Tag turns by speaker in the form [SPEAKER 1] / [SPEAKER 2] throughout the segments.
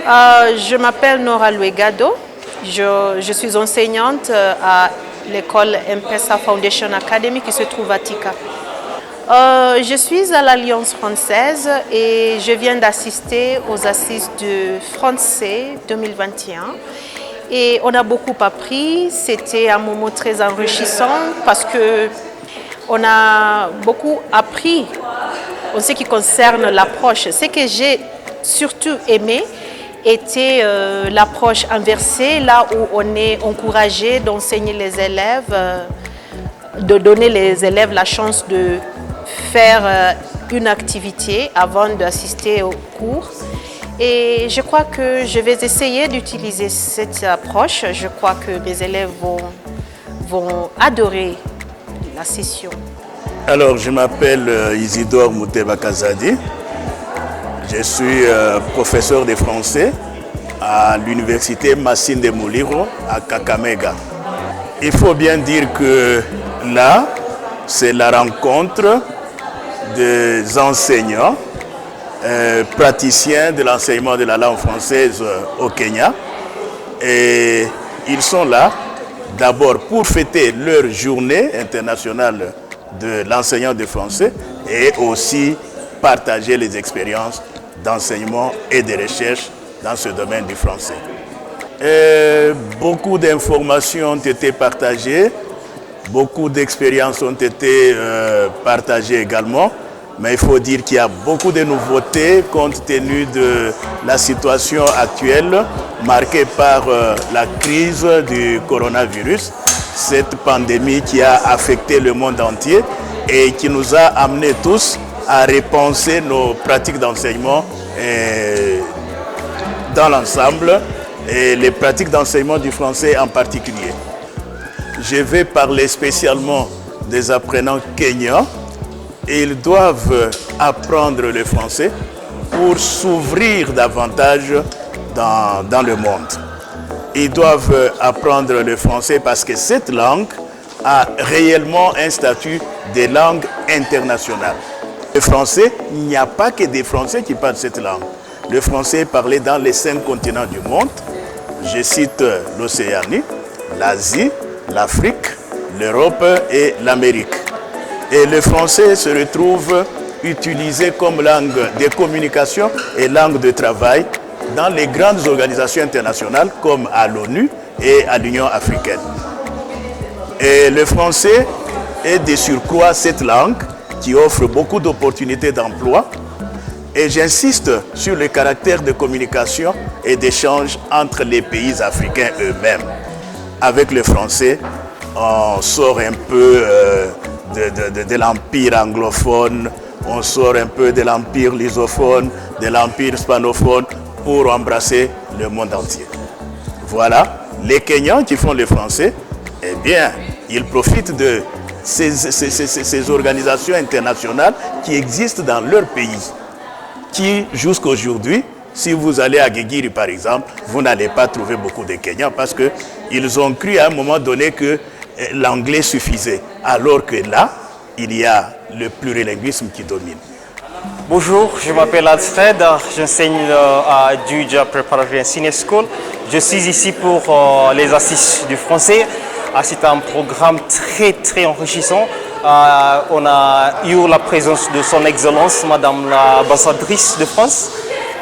[SPEAKER 1] Je m'appelle Nora Luegado. Je suis enseignante à l'école M-Pesa Foundation Academy qui se trouve à Tika. Je suis à l'Alliance française et je viens d'assister aux assises du français 2021. Et on a beaucoup appris, c'était un moment très enrichissant parce qu'on a beaucoup appris en ce qui concerne l'approche. Ce que j'ai surtout aimé était l'approche inversée, là où on est encouragé d'enseigner les élèves, de donner les élèves la chance de faire une activité avant d'assister au cours. Et je crois que je vais essayer d'utiliser cette approche. Je crois que mes élèves vont adorer la session.
[SPEAKER 2] Alors, je m'appelle Isidore Mouteba Kazadi. Je suis professeur de français à l'université Massine de Muliro à Kakamega. Il faut bien dire que là, c'est la rencontre des enseignants, praticiens de l'enseignement de la langue française au Kenya. Et ils sont là d'abord pour fêter leur journée internationale de l'enseignant de français et aussi partager les expériences d'enseignement et de recherche dans ce domaine du français. Beaucoup d'informations ont été partagées, beaucoup d'expériences ont été partagées également, mais il faut dire qu'il y a beaucoup de nouveautés compte tenu de la situation actuelle marquée par la crise du coronavirus, cette pandémie qui a affecté le monde entier et qui nous a amenés tous à repenser nos pratiques d'enseignement dans l'ensemble et les pratiques d'enseignement du français en particulier. Je vais parler spécialement des apprenants kenyans. Ils doivent apprendre le français pour s'ouvrir davantage dans le monde. Ils doivent apprendre le français parce que cette langue a réellement un statut de langue internationale. Le français, il n'y a pas que des Français qui parlent cette langue. Le français est parlé dans les 5 continents du monde. Je cite l'Océanie, l'Asie, l'Afrique, l'Europe et l'Amérique. Et le français se retrouve utilisé comme langue de communication et langue de travail dans les grandes organisations internationales comme à l'ONU et à l'Union africaine. Et le français est de surcroît cette langue qui offre beaucoup d'opportunités d'emploi. Et j'insiste sur le caractère de communication et d'échange entre les pays africains eux-mêmes. Avec le français, on sort un peu de l'empire anglophone, on sort un peu de l'empire lusophone, de l'empire hispanophone pour embrasser le monde entier. Voilà, les Kenyans qui font le français, eh bien, ils profitent de ces organisations internationales qui existent dans leur pays, qui jusqu'à aujourd'hui, si vous allez à Gigiri par exemple, vous n'allez pas trouver beaucoup de Kenyans parce qu'ils ont cru à un moment donné que l'anglais suffisait, alors que là, il y a le plurilinguisme qui domine.
[SPEAKER 3] Bonjour, je m'appelle Alfred, j'enseigne à Juja Preparatory Senior School. Je suis ici pour les assises du français. C'est un programme très enrichissant. On a eu la présence de son Excellence, Madame l'ambassadrice de France.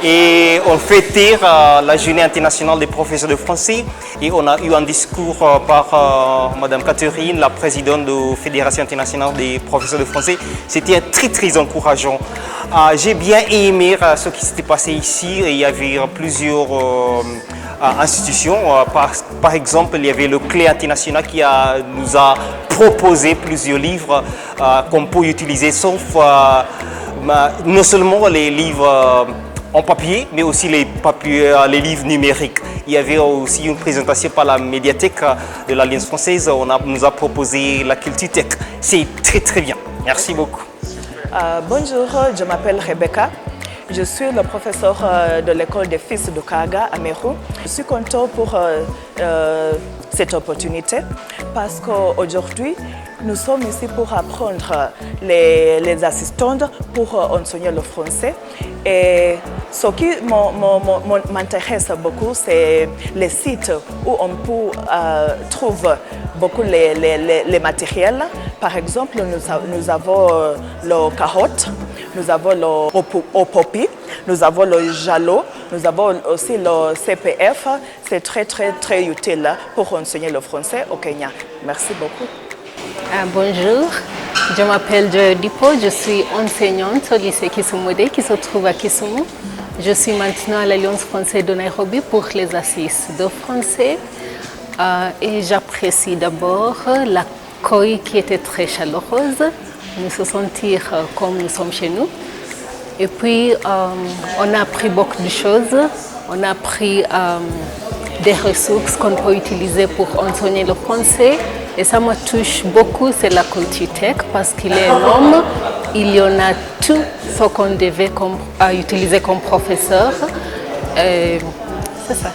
[SPEAKER 3] Et on fêtait la journée internationale des professeurs de français. Et on a eu un discours par Madame Catherine, la présidente de la Fédération internationale des professeurs de français. C'était très encourageant. J'ai bien aimé ce qui s'était passé ici. Il y avait plusieurs institutions. Par exemple, il y avait le Clé international qui nous a proposé plusieurs livres qu'on peut utiliser, sauf non seulement les livres en papier, mais aussi les livres numériques. Il y avait aussi une présentation par la médiathèque de l'Alliance française. On nous a proposé la culture tech. C'est très bien. Merci beaucoup.
[SPEAKER 4] Bonjour, je m'appelle Rebecca. Je suis le professeur de l'école des fils de Kaga à Meru. Je suis content pour cette opportunité parce qu'aujourd'hui, nous sommes ici pour apprendre les assistantes pour enseigner le français. Et ce qui m'intéresse beaucoup, c'est les sites où on peut trouver beaucoup les matériels. Par exemple, nous avons le carotte, nous avons le opopi, nous avons le jalo, nous avons aussi le CPF. C'est très utile pour enseigner le français au Kenya. Merci beaucoup.
[SPEAKER 5] Bonjour, je m'appelle Joy Dipo, je suis enseignante au lycée Kisumu qui se trouve à Kisumu. Je suis maintenant à l'Alliance française de Nairobi pour les assises de français et j'apprécie d'abord l'accueil qui était très chaleureuse, nous se sentir comme nous sommes chez nous. Et puis on a appris beaucoup de choses, on a appris des ressources qu'on peut utiliser pour enseigner le français. Et ça me touche beaucoup, c'est la culture tech, parce qu'il est un homme, il y en a tout ce qu'on devait utiliser comme professeur. C'est ça.